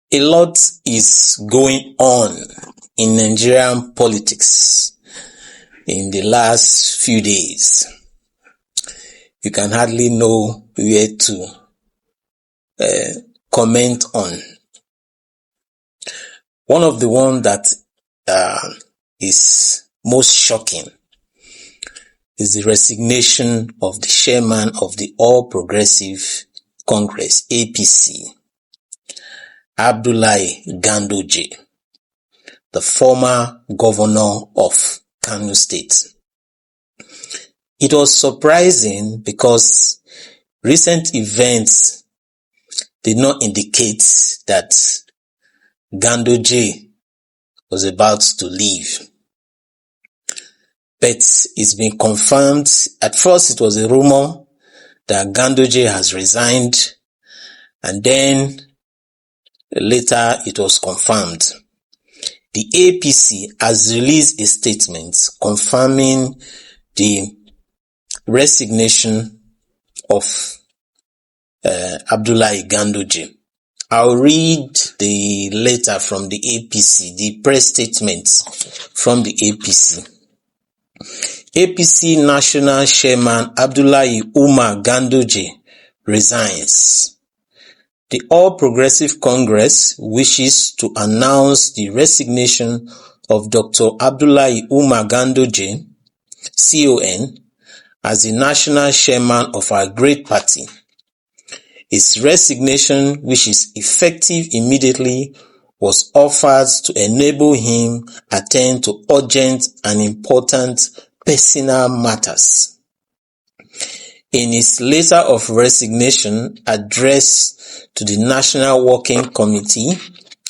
A lot is going on in Nigerian politics in the last few days. You can hardly know where to comment on. One of the ones that is most shocking is the resignation of the chairman of the All Progressive Congress, APC, Abdullahi Ganduje, the former governor of Kano State. It was surprising because recent events did not indicate that Ganduje was about to leave. But it's been confirmed. At first it was a rumor that Ganduje has resigned, and then later it was confirmed. The APC has released a statement confirming the resignation of Abdullahi Ganduje. I'll read the letter from the APC, the press statement from the APC. APC National Chairman Abdullahi Umar Ganduje resigns. The All Progressive Congress wishes to announce the resignation of Dr. Abdullahi Umar Ganduje, CON, as the national chairman of our great party. His resignation, which is effective immediately, was offered to enable him attend to urgent and important personal matters. In his letter of resignation addressed to the National Working Committee,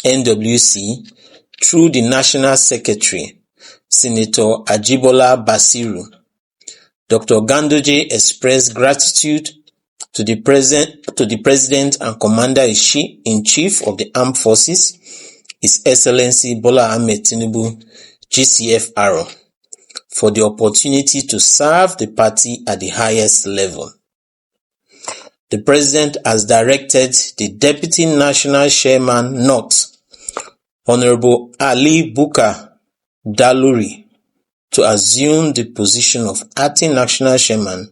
NWC, through the National Secretary, Senator Ajibola Basiru, Dr. Ganduje expressed gratitude to the President and Commander-in-Chief of the Armed Forces, His Excellency Bola Ahmed Tinubu, GCFR, for the opportunity to serve the party at the highest level. The President has directed the Deputy National Chairman North, Honorable Ali Bukar Daluri, to assume the position of Acting National Chairman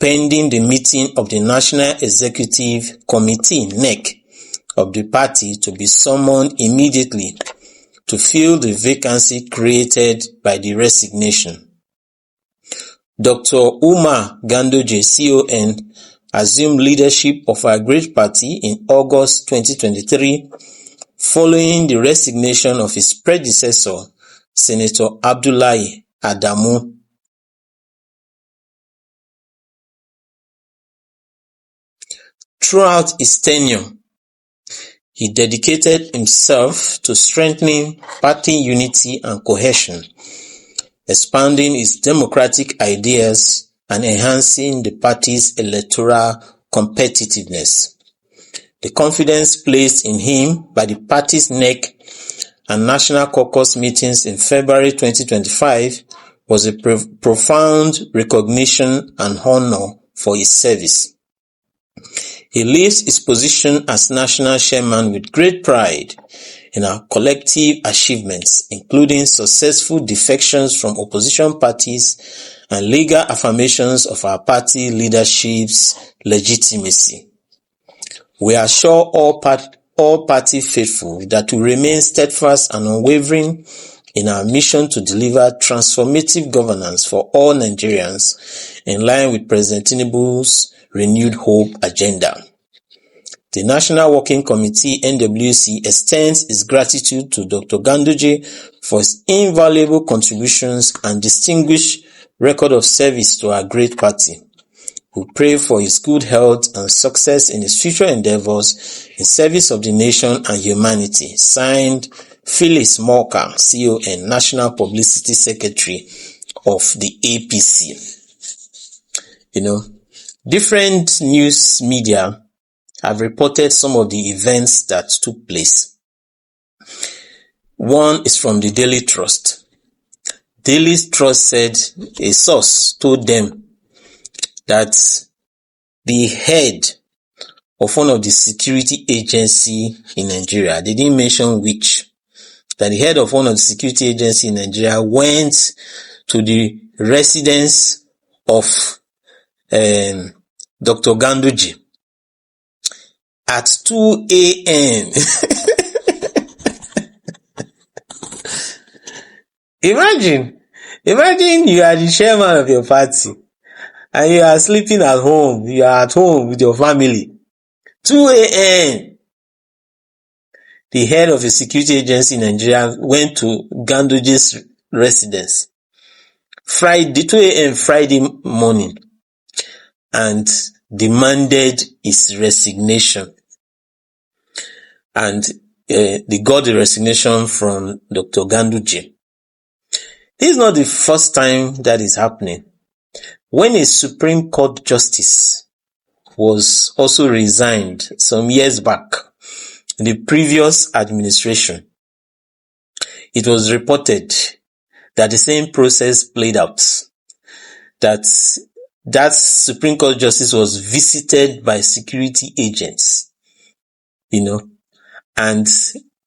pending the meeting of the National Executive Committee (NEC) of the party to be summoned immediately to fill the vacancy created by the resignation. Dr. Umar Ganduje, CON, assumed leadership of our great party in August 2023 following the resignation of his predecessor, Senator Abdullahi Adamu. Throughout his tenure, he dedicated himself to strengthening party unity and cohesion, expanding its democratic ideas and enhancing the party's electoral competitiveness. The confidence placed in him by the party's NEC and National Caucus meetings in February 2025 was a profound recognition and honor for his service. He leaves his position as national chairman with great pride in our collective achievements, including successful defections from opposition parties and legal affirmations of our party leadership's legitimacy. We assure all party faithful that we remain steadfast and unwavering in our mission to deliver transformative governance for all Nigerians in line with President Tinubu's renewed hope agenda. The National Working Committee (NWC) extends its gratitude to Dr. Ganduje for his invaluable contributions and distinguished record of service to our great party. We pray for his good health and success in his future endeavors in service of the nation and humanity. Signed, Phyllis Morka, CON, National Publicity Secretary of the APC. Different news media have reported some of the events that took place. One is from the Daily Trust. Daily Trust said a source told them that the head of one of the security agency in Nigeria. They didn't mention which. That the head of one of the security agency in Nigeria went to the residence of Dr. Ganduje at 2 a.m. Imagine you are the chairman of your party and you are sleeping at home. You are at home with your family. 2 a.m. The head of a security agency in Nigeria went to Ganduje's residence. 2 a.m. Friday morning, and demanded his resignation. And they got the resignation from Dr. Ganduje. This is not the first time that is happening. When a Supreme Court justice was also resigned some years back in the previous administration, it was reported that the same process played out. That Supreme Court justice was visited by security agents, and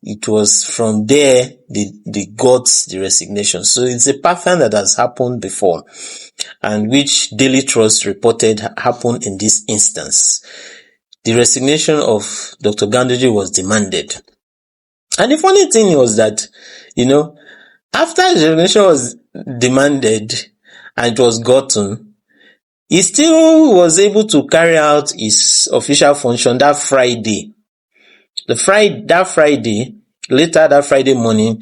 it was from there they got the resignation. So it's a pattern that has happened before, and which Daily Trust reported happened in this instance. The resignation of Dr. Ganduje was demanded. And the funny thing was that, after the resignation was demanded and it was gotten, he still was able to carry out his official function that Friday. Later that Friday morning,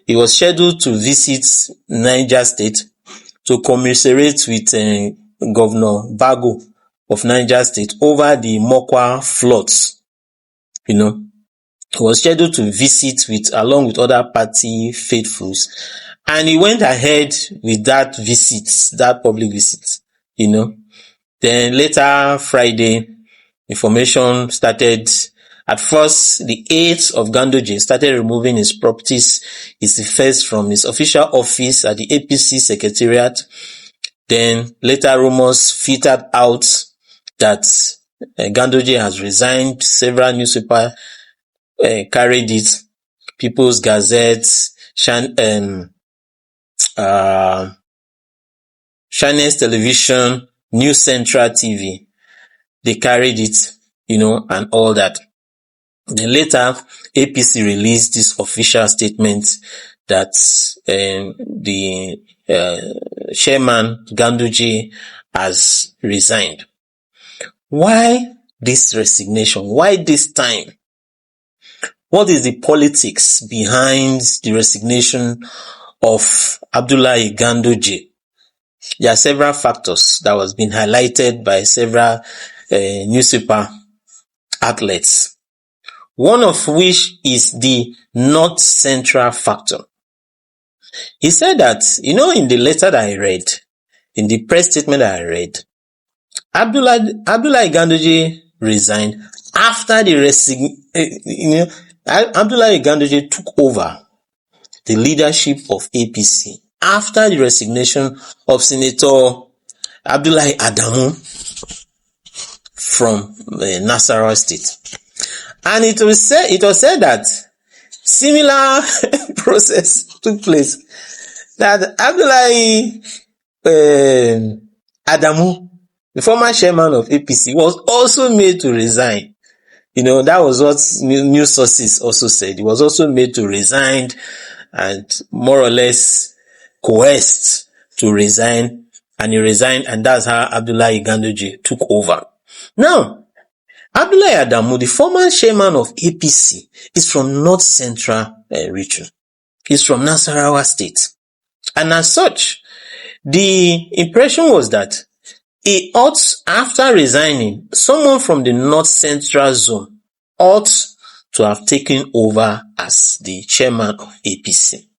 he was scheduled to visit Niger State to commiserate with Governor Bago of Niger State over the Mokwa floods. He was scheduled to visit along with other party faithfuls, and he went ahead with that public visit. Then later Friday, information started. At first, the aides of Ganduje started removing his properties, his effects from his official office at the APC secretariat. Then later rumors filtered out that Ganduje has resigned. Several newspapers carried it. People's Gazette, Channels Television, News Central TV. They carried it, and all that. Then later, APC released this official statement that the chairman Ganduje has resigned. Why this resignation? Why this time? What is the politics behind the resignation of Abdullahi Ganduje? There are several factors that was being highlighted by several newspaper outlets. One of which is the North Central factor. He said that, in the letter that I read, in the press statement that I read, Abdullahi Ganduje resigned after the Abdullahi Ganduje took over the leadership of APC after the resignation of Senator Abdullahi Adamu from Nasarawa State. And it was said that similar process took place. That Abdullahi Adamu, the former chairman of APC, was also made to resign. That was what news sources also said. He was also made to resign and more or less coerced to resign. And he resigned, and that's how Abdullahi Ganduje took over. Now, Abdullahi Adamu, the former chairman of APC, is from North Central region. He's from Nasarawa State. And as such, the impression was that he ought, after resigning, someone from the North Central zone ought to have taken over as the chairman of APC.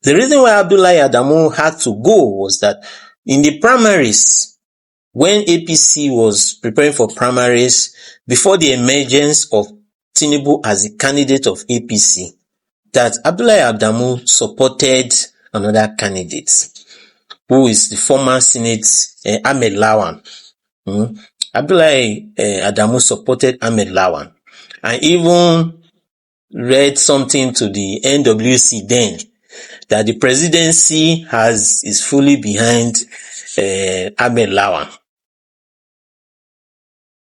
The reason why Abdullahi Adamu had to go was that in the primaries, when APC was preparing for primaries, before the emergence of Tinubu as the candidate of APC, that Abdullahi Adamu supported another candidate, who is the former Senate Ahmed Lawan, Abdullahi Adamu supported Ahmed Lawan and even read something to the NWC then that the presidency is fully behind Ahmed Lawan.